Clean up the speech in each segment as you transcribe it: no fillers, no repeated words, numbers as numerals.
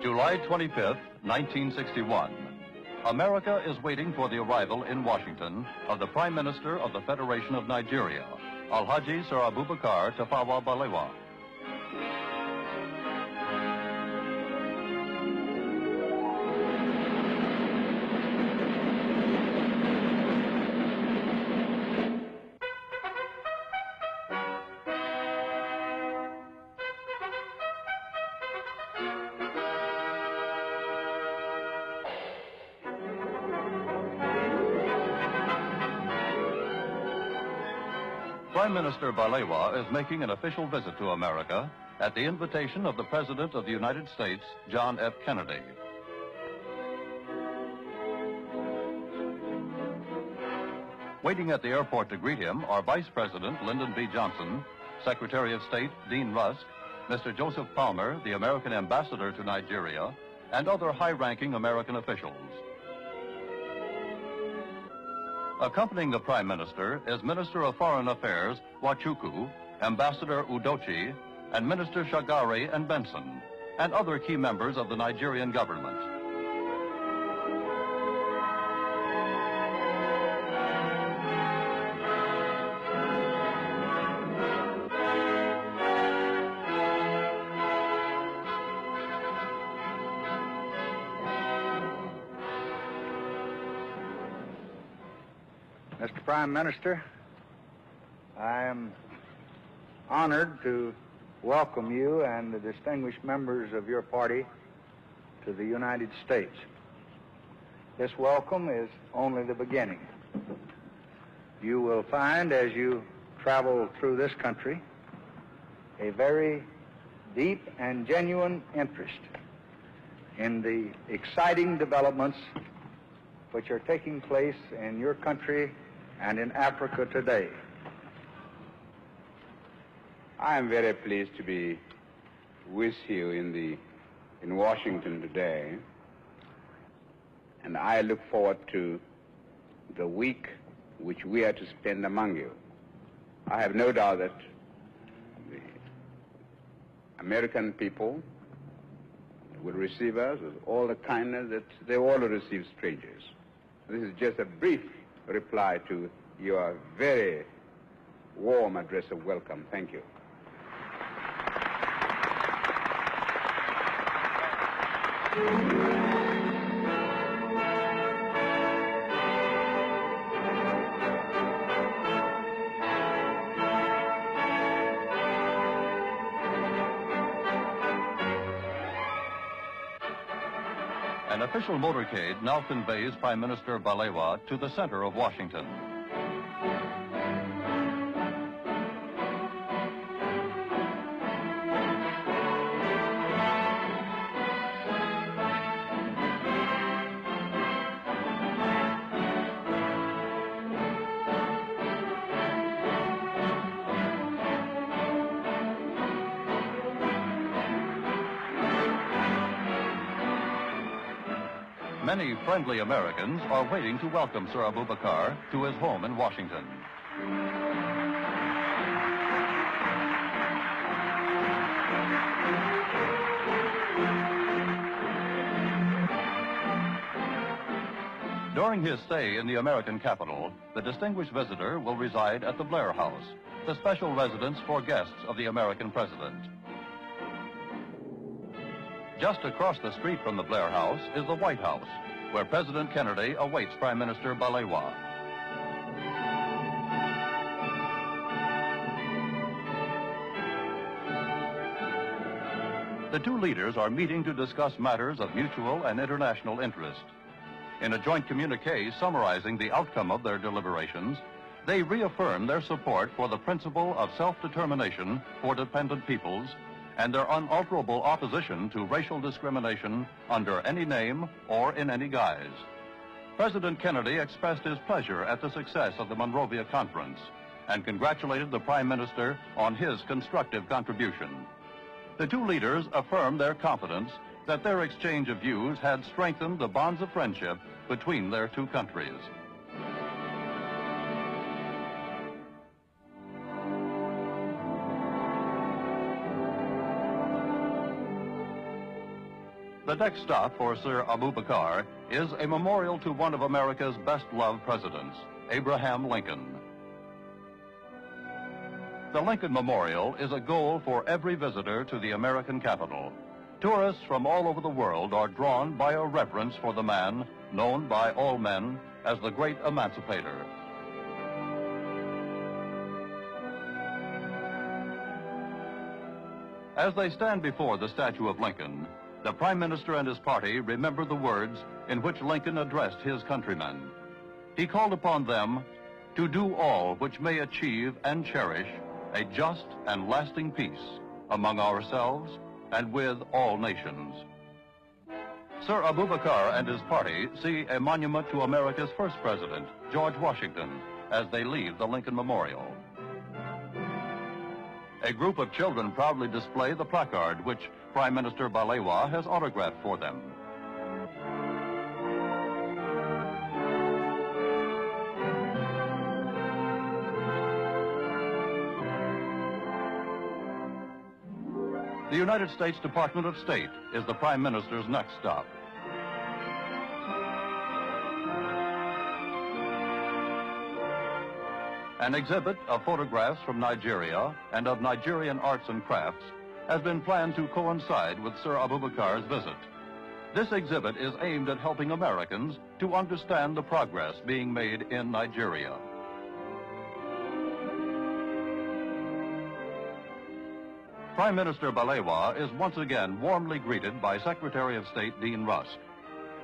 July 25th, 1961. America is waiting for the arrival in Washington of the Prime Minister of the Federation of Nigeria, Alhaji Sir Abubakar Tafawa Balewa. Prime Minister Balewa is making an official visit to America at the invitation of the President of the United States, John F. Kennedy. Waiting at the airport to greet him are Vice President Lyndon B. Johnson, Secretary of State Dean Rusk, Mr. Joseph Palmer, the American Ambassador to Nigeria, and other high-ranking American officials. Accompanying the Prime Minister is Minister of Foreign Affairs Nwachukwu, Ambassador Udochi, and Minister Shagari and Benson, and other key members of the Nigerian government. Mr. Prime Minister, I am honored to welcome you and the distinguished members of your party to the United States. This welcome is only the beginning. You will find as you travel through this country a very deep and genuine interest in the exciting developments which are taking place in your country and in Africa today. I am very pleased to be with you in Washington today, and I look forward to the week which we are to spend among you. I have no doubt that the American people will receive us with all the kindness that they all receive strangers. This is just a brief reply to your very warm address of welcome. Thank you. An official motorcade now conveys Prime Minister Balewa to the center of Washington. Many friendly Americans are waiting to welcome Sir Abubakar to his home in Washington. During his stay in the American capital, the distinguished visitor will reside at the Blair House, the special residence for guests of the American president. Just across the street from the Blair House is the White House, where President Kennedy awaits Prime Minister Balewa. The two leaders are meeting to discuss matters of mutual and international interest. In a joint communique summarizing the outcome of their deliberations, they reaffirm their support for the principle of self-determination for dependent peoples and their unalterable opposition to racial discrimination under any name or in any guise. President Kennedy expressed his pleasure at the success of the Monrovia Conference and congratulated the Prime Minister on his constructive contribution. The two leaders affirmed their confidence that their exchange of views had strengthened the bonds of friendship between their two countries. The next stop for Sir Abubakar is a memorial to one of America's best-loved presidents, Abraham Lincoln. The Lincoln Memorial is a goal for every visitor to the American capital. Tourists from all over the world are drawn by a reverence for the man known by all men as the great emancipator. As they stand before the statue of Lincoln, the Prime Minister and his party remember the words in which Lincoln addressed his countrymen. He called upon them to do all which may achieve and cherish a just and lasting peace among ourselves and with all nations. Sir Abubakar and his party see a monument to America's first president, George Washington, as they leave the Lincoln Memorial. A group of children proudly display the placard which Prime Minister Balewa has autographed for them. The United States Department of State is the Prime Minister's next stop. An exhibit of photographs from Nigeria and of Nigerian arts and crafts has been planned to coincide with Sir Abubakar's visit. This exhibit is aimed at helping Americans to understand the progress being made in Nigeria. Prime Minister Balewa is once again warmly greeted by Secretary of State Dean Rusk.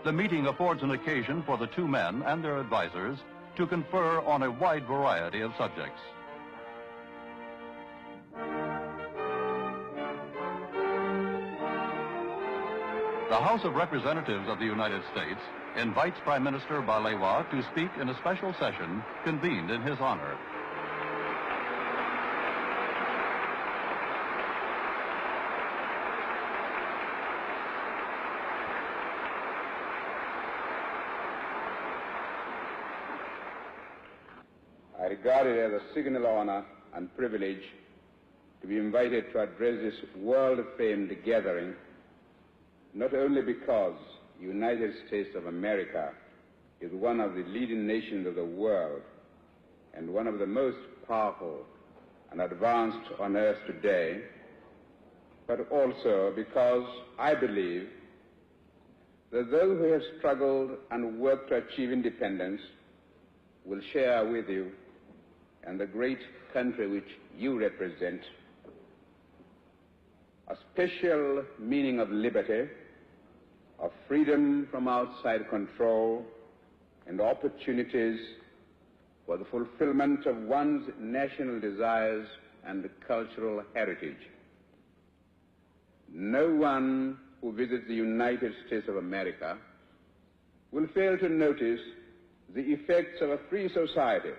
The meeting affords an occasion for the two men and their advisors to confer on a wide variety of subjects. The House of Representatives of the United States invites Prime Minister Balewa to speak in a special session convened in his honor. I regard it as a signal honor and privilege to be invited to address this world-famed gathering, not only because the United States of America is one of the leading nations of the world and one of the most powerful and advanced on earth today, but also because I believe that those who have struggled and worked to achieve independence will share with you and the great country which you represent a special meaning of liberty, of freedom from outside control, and opportunities for the fulfillment of one's national desires and cultural heritage. No one who visits the United States of America will fail to notice the effects of a free society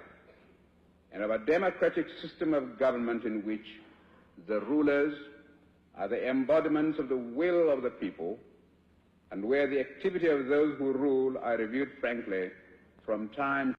and of a democratic system of government in which the rulers are the embodiments of the will of the people, and where the activity of those who rule are reviewed frankly from time